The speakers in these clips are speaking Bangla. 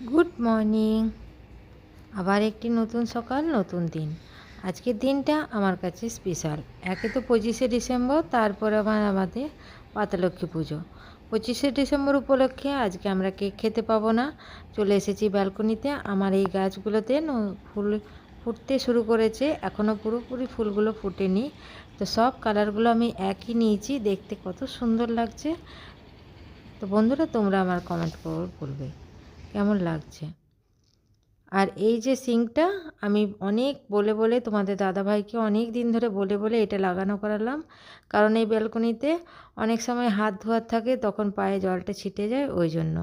Good morning. আবার একটি নতুন সকাল, নতুন দিন। আজকের দিনটা আমার কাছে স্পেশাল। একে তো 25শে ডিসেম্বর, তারপর আবার আমাদের পাতালক্ষ্মী পুজো। 25শে ডিসেম্বর উপলক্ষে আজকে আমরা কেক খেতে পাবো না। চলে এসেছি ব্যালকনিতে। আমার এই গাছগুলোতে ফুল ফুটতে শুরু করেছে, এখনও পুরোপুরি ফুলগুলো ফুটেনি। তো সব কালারগুলো আমি একই নিয়েছি, দেখতে কত সুন্দর লাগছে। তো বন্ধুরা, তোমরা আমার কমেন্ট করে বলবে কেমন লাগছে। আর এই যে সিঙ্কটা আমি অনেক বলে বলে তোমাদের দাদাভাইকে অনেক দিন ধরে বলে বলে এটা লাগানো করালাম, কারণ এই ব্যালকনিতে অনেক সময় হাত ধোয়ার থাকে, তখন পায়ে জলটা ছিটে যায়, ওই জন্য।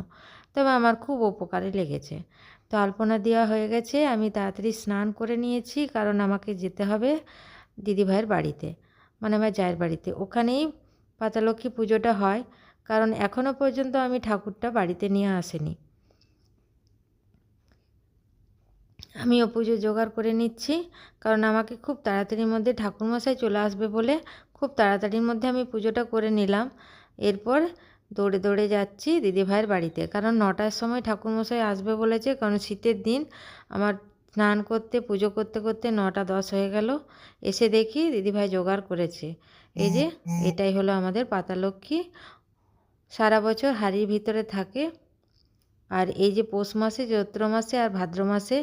তবে আমার খুব উপকারে লেগেছে। তো আলপনা দেওয়া হয়ে গেছে, আমি তাড়াতাড়ি স্নান করে নিয়েছি, কারণ আমাকে যেতে হবে দিদিভাইয়ের বাড়িতে, মানে আমার জায়ের বাড়িতে। ওখানেই পাতালক্ষ্মী পুজোটা হয়, কারণ এখনও পর্যন্ত আমি ঠাকুরটা বাড়িতে নিয়ে আসিনি। আমিও পুজো জোগাড় করে নিচ্ছি, কারণ আমাকে খুব তাড়াতাড়ির মধ্যে ঠাকুরমশাই চলে আসবে বলে খুব তাড়াতাড়ির মধ্যে আমি পুজোটা করে নিলাম। এরপর দৌড়ে দৌড়ে যাচ্ছি দিদিভাইয়ের বাড়িতে, কারণ 9টার সময় ঠাকুরমশাই আসবে বলেছে, কারণ শীতের দিন। আমার স্নান করতে পুজো করতে করতে 9টা 10 হয়ে গেল। এসে দেখি দিদিভাই জোগাড় করেছে। এই যে এটাই হলো আমাদের পাতালক্ষ্মী, সারা বছর হাঁড়ির ভিতরে থাকে। আর এই যে পৌষ মাসে, চৈত্র মাসে আর ভাদ্র মাসে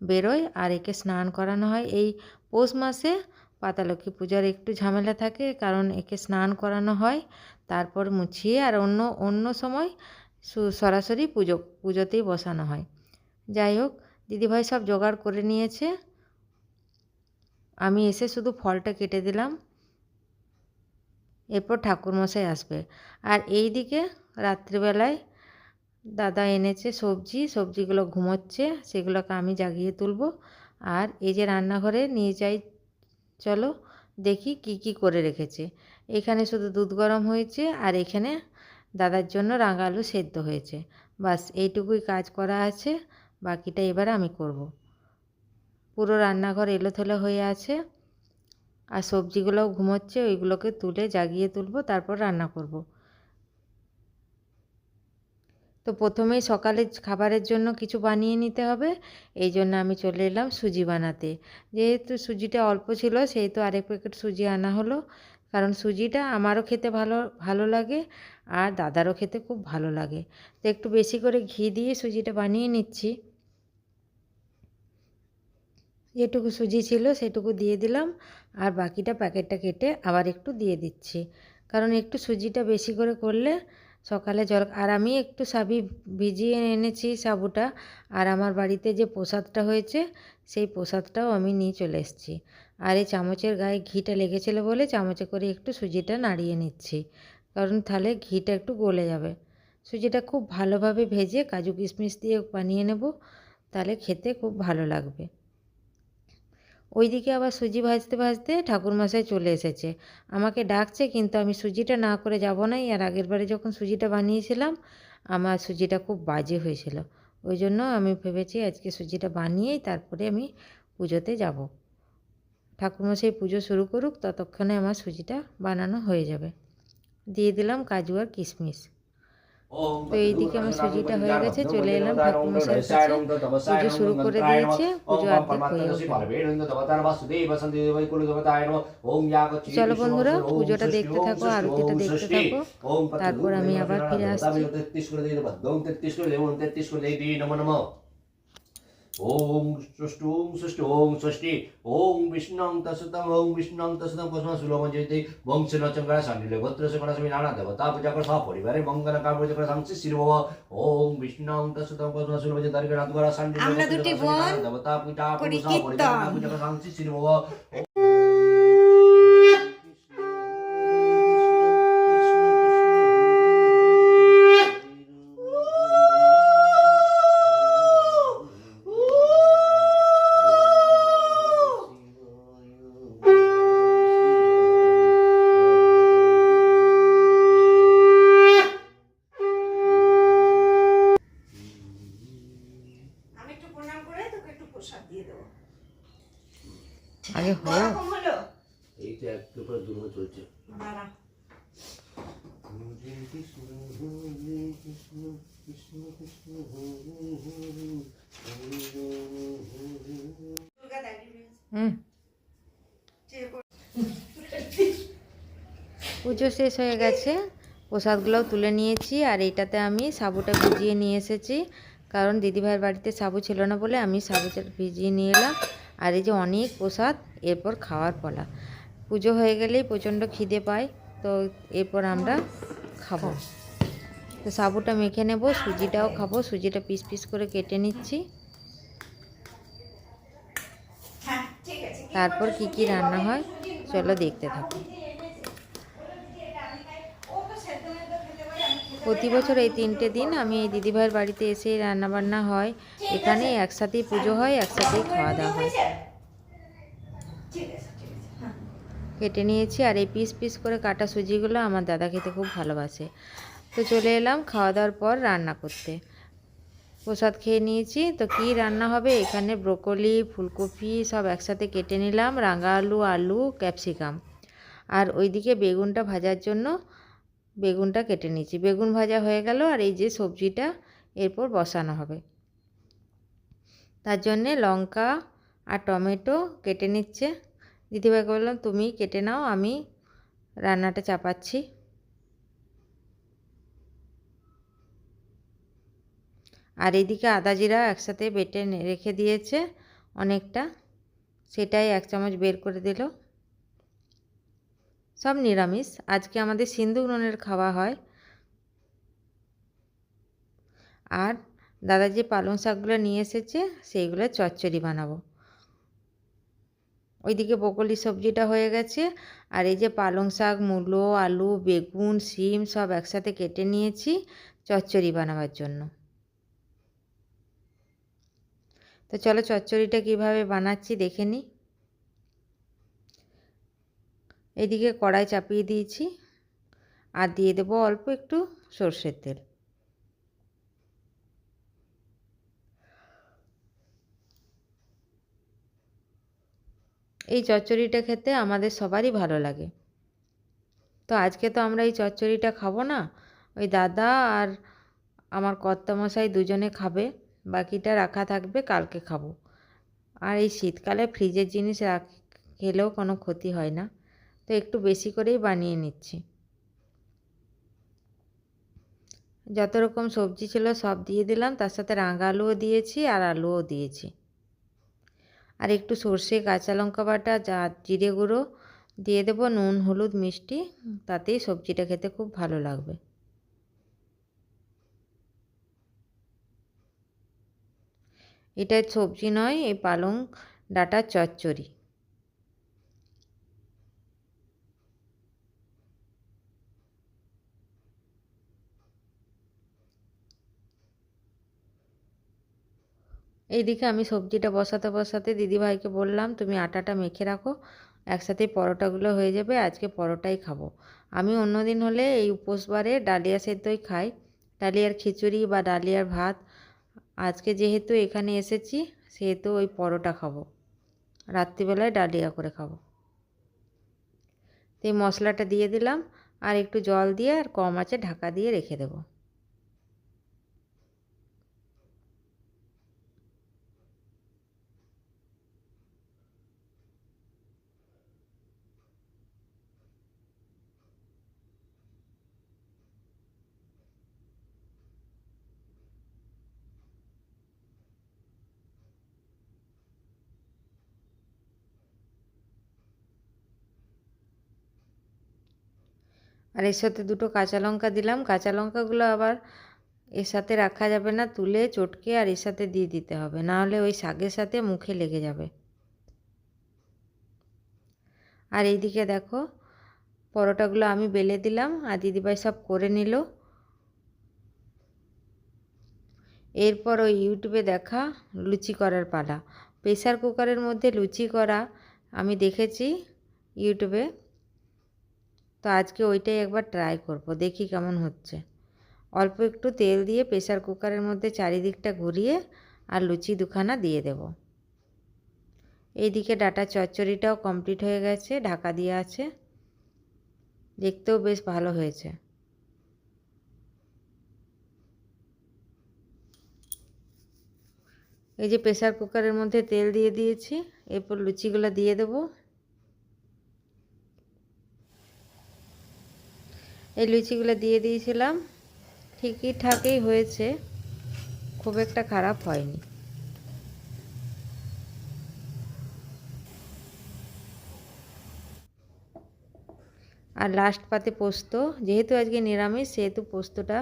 বেরোয়, আর একে স্নান করানো হয়। এই পৌষ মাসে পাতালক্ষ্মী পূজার একটু ঝামেলা থাকে, কারণ একে স্নান করানো হয়, তারপর মুছিয়ে, আর অন্য সময় সরাসরি পুজোতেই বসানো হয়। যাই হোক, দিদিভাই সব জোগাড় করে নিয়েছে, আমি এসে শুধু ফলটা কেটে দিলাম। এরপর ঠাকুরমশাই আসবে। আর এই দিকে রাত্রিবেলায় দাদা এনেছে সবজিগুলো ঘুমোচ্ছে, সেগুলোকে আমি জাগিয়ে তুলব। আর এই যে রান্নাঘরে নিয়ে যাই, চলো দেখি কি কি করে রেখেছে। এখানে শুধু দুধ গরম হয়েছে, আর এখানে দাদার জন্য রাঙা আলু সেদ্ধ হয়েছে। বাস এইটুকুই কাজ করা আছে, বাকিটা এবার আমি করব। পুরো রান্নাঘর এলোথেলো হয়ে আছে, আর সবজিগুলোও ঘুমোচ্ছে, ওইগুলোকে তুলে জাগিয়ে তুলব, তারপর রান্না করব। তো প্রথমেই সকালের খাবারের জন্য কিছু বানিয়ে নিতে হবে, এই জন্য আমি চলে এলাম সুজি বানাতে। যেহেতু সুজিটা অল্প ছিল, সেহেতু আরেক প্যাকেট সুজি আনা হলো, কারণ সুজিটা আমারও খেতে ভালো ভালো লাগে, আর দাদারও খেতে খুব ভালো লাগে। তো একটু বেশি করে ঘি দিয়ে সুজিটা বানিয়ে নিচ্ছি। যেটুকু সুজি ছিল সেটুকু দিয়ে দিলাম, আর বাকিটা প্যাকেটটা কেটে আবার একটু দিয়ে দিচ্ছি, কারণ একটু সুজিটা বেশি করে করলে সকালে আর আমি একটু সাবু ভিজিয়ে এনেছি, সাবুটা। আর আমার বাড়িতে যে প্রসাদটা হয়েছে, সেই প্রসাদটাও আমি নিয়ে চলে এসেছি। আর এই চামচের গায়ে ঘিটা লেগেছিলো বলে চামচে করে একটু সুজিটা নাড়িয়ে নিচ্ছি, কারণ তাহলে ঘিটা একটু গলে যাবে। সুজিটা খুব ভালোভাবে ভেজে কাজু কিশমিশ দিয়ে বানিয়ে নেব, তাহলে খেতে খুব ভালো লাগবে। ওইদিকে আবার সুজি ভাজতে ভাজতে ঠাকুরমশাই চলে এসেছে, আমাকে ডাকছে, কিন্তু আমি সুজিটা না করে যাব না। আর আগের বারে যখন সুজিটা বানিয়েছিলাম, আমার সুজিটা খুব বাজে হয়েছিল, ওই জন্য আমি ভেবেছি আজকে সুজিটা বানিয়েই তারপরে আমি পুজোতে যাব। ঠাকুরমশাই পুজো শুরু করুক, ততক্ষণে আমার সুজিটা বানানো হয়ে যাবে। দিয়ে দিলাম কাজু আর কিশমিশ। তো এইদিকে আমার সুজিটা হয়ে গেছে, চলে এলাম ঠাকুরমশাইয়ের কাছে। পুজো শুরু করে দিয়েছে, পুজো অর্ধেক হয়েও গেল। চলো বন্ধুরা, পুজোটা দেখতে থাকো, আরতিটা দেখতে থাকো, তারপর আমি আবার ফিরে আসছি। ওম ষষ্ঠী ওম ষষ্ঠী ওম ষষ্ঠী ওম বিষ্ণুং তসুতং ওম বিষ্ণুং তসুতং কসমা সুলমঞ্জয়তে বংশ নচঙ্করা সান্ডিলে গোত্র সকলস্মি নানা দেবতা পূজা করে সপরিবারে মঙ্গল কাম পূজা করে সংসি শিরব ওম বিষ্ণুং তসুতং কসমা সুলমঞ্জয় দারিকা নাদগরা সান্ডিলে আমরা দুটি বোন দেবতা পূজা করি করে সপরিবারে পূজা কীর্তন। করে সংসি শিরব আমি একটু প্রণাম করে তোকে একটু প্রসাদ দিয়ে দেবো। আগে হো, কম হলো এই তো এক পেপার দুর্গ চলছে। দাঁড়া। কৃষ্ণ হরে কৃষ্ণ কৃষ্ণ কৃষ্ণ হরে হরে হরে রাম হরে রাম। দুর্গা দাঁড়িয়ে রয়েছে। হুম চেয়ে পড়। পুজো শেষ হয়ে গেছে, প্রসাদগুলোও তুলে নিয়েছি। আর এইটাতে আমি সাবুটা ভিজিয়ে নিয়ে এসেছি, কারণ দিদিভাইয়ের বাড়িতে সাবু ছিল না বলে আমি সাবুটা ভিজিয়ে নিয়ে এলাম। আর এই যে অনেক প্রসাদ, এরপর খাওয়ার পালা। পুজো হয়ে গেলেই প্রচণ্ড খিদে পায়, তো এরপর আমরা খাবো। তো সাবুটা মেখে নেব, সুজিটাও খাবো। সুজিটা পিস পিস করে কেটে নিচ্ছি। হ্যাঁ, ঠিক আছে। তারপর কি কি রান্না হয় চলো দেখতে থাকো। ও তো সেদ্ধ মেদ্ধ খেতে পারে, আমি খেতে প্রতি বছর এই 3টে দিন আমি এই দিদিভাইয়ের বাড়িতে এসেই রান্নাবান্না হয়, এখানে একসাথেই পুজো হয়, একসাথেই খাওয়া দাওয়া হয়। ঠিক আছে, ঠিক আছে। হ্যাঁ। কেটে নিয়েছি। আর এই পিস পিস করে কাটা সুজিগুলো আমার দাদা খেতে খুব ভালোবাসে। তো চলে এলাম খাওয়া দাওয়ার পর রান্না করতে। প্রসাদ খেয়ে নিয়েছি। তো কি রান্না হবে, এখানে ব্রোকলি, ফুলকপি সব একসাথে কেটে নিলাম, রাঙা আলু, আলু, ক্যাপসিকাম। আর ওইদিকে বেগুনটা ভাজার জন্য বেগুনটা কেটে নিয়েছি। বেগুন ভাজা হয়ে গেল। আর এই যে সবজিটা এরপর বসানো হবে, তার জন্যে লঙ্কা আর টমেটো কেটে নিচ্ছে। দিদিভাইকে বললাম তুমি কেটে নাও, আমি রান্নাটা চাপাচ্ছি। আর এইদিকে আদা জিরা একসাথে বেটে রেখে দিয়েছে অনেকটা, সেটাই 1 চামচ বের করে দিল। সব নিরামিষ, আজকে আমাদের সিন্দুক নুনের খাওয়া হয়। আর দাদা যে পালং শাকগুলো নিয়ে এসেছে সেইগুলো চচ্চড়ি বানাবো। ওইদিকে ব্রোকলি সবজিটা হয়ে গেছে। আর এই যে পালং শাক, মূলো, আলু, বেগুন, শিম সব একসাথে কেটে নিয়েছি চচ্চড়ি বানাবার জন্য। তো চলো চচ্চড়িটা কীভাবে বানাচ্ছি দেখে নিই। এদিকে কড়াই চাপিয়ে দিয়েছি আর দিয়ে দেবো অল্প একটু সর্ষের তেল। এই চচ্চড়িটা খেতে আমাদের সবারই ভালো লাগে। তো আজকে তো আমরা এই চচ্চড়িটা খাবো না, ওই দাদা আর আমার কর্তামশাই দুজনে খাবে, বাকিটা রাখা থাকবে, কালকে খাবো। আর এই শীতকালে ফ্রিজের জিনিস খেলেও কোনো ক্ষতি হয় না, তো একটু বেশি করেই বানিয়ে নিচ্ছি। যত রকম সবজি ছিল সব দিয়ে দিলাম, তার সাথে রাঙা আলুও দিয়েছি আর আলুও দিয়েছি। আর একটু সর্ষে, কাঁচা লঙ্কা বাটা, জিরে গুঁড়ো দিয়ে দেবো, নুন, হলুদ, মিষ্টি, তাতেই সবজিটা খেতে খুব ভালো লাগবে। এটা সবজি নয়, এই পালং ডাঁটার চচ্চড়ি। এইদিকে আমি সবজিটা বসাতে বসাতে দিদিভাইকে বললাম তুমি আটাটা মেখে রাখো, একসাথে পরোটাগুলো হয়ে যাবে, আজকে পরোটাই খাবো। আমি অন্যদিন হলে এই উপোসবারে ডালিয়া সেদ্ধই খাই, ডালিয়ার খিচুড়ি বা ডালিয়ার ভাত। আজকে যেহেতু এখানে এসেছি সেহেতু ওই পরোটা খাবো, রাত্রিবেলায় ডালিয়া করে খাবো। তো এই মশলাটা দিয়ে দিলাম আর একটু জল দিয়ে আর কম আঁচে ঢাকা দিয়ে রেখে দেবো। আর এর সাথে 2টো কাঁচা লঙ্কা দিলাম। কাঁচা লঙ্কাগুলো আবার এর সাথে রাখা যাবে না, তুলে চটকে আর এর সাথে দিয়ে দিতে হবে, না হলে ওই শাকের সাথে মুখে লেগে যাবে। আর এইদিকে দেখো পরোটাগুলো আমি বেলে দিলাম আর দিদিভাই সব করে নিল। এরপর ওই ইউটিউবে দেখা লুচি করার পালা। প্রেসার কুকারের মধ্যে লুচি করা আমি দেখেছি ইউটিউবে, তো আজকে ওইটাই একবার ট্রাই করব, দেখি কেমন হচ্ছে। অল্প একটু তেল দিয়ে প্রেসার কুকারের মধ্যে চারিদিকটা ঘুরিয়ে আর লুচি 2খানা দিয়ে দেব। এইদিকে ডাঁটা চচ্চড়িটাও কমপ্লিট হয়ে গেছে, ঢাকা দিয়ে আছে, দেখতেও বেশ ভালো হয়েছে। এই যে প্রেসার কুকারের মধ্যে তেল দিয়ে দিয়েছি, এরপর লুচিগুলো দিয়ে দেবো। এই লুচিগুলো দিয়ে দিয়েছিলাম, ঠিকই ঠাকই হয়েছে, খুব একটা খারাপ হয়নি। আর লাস্ট পাতে পোস্ত, যেহেতু আজকে নিরামিষ সেহেতু পোস্তটা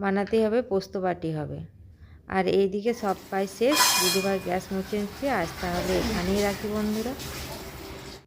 বানাতেই হবে, পোস্ত বাটি হবে। আর এইদিকে সব কাজ শেষ, দিদিভাই গ্যাস মুছে নিচ্ছে। আজ তাহলে এখানেই রাখি বন্ধুরা।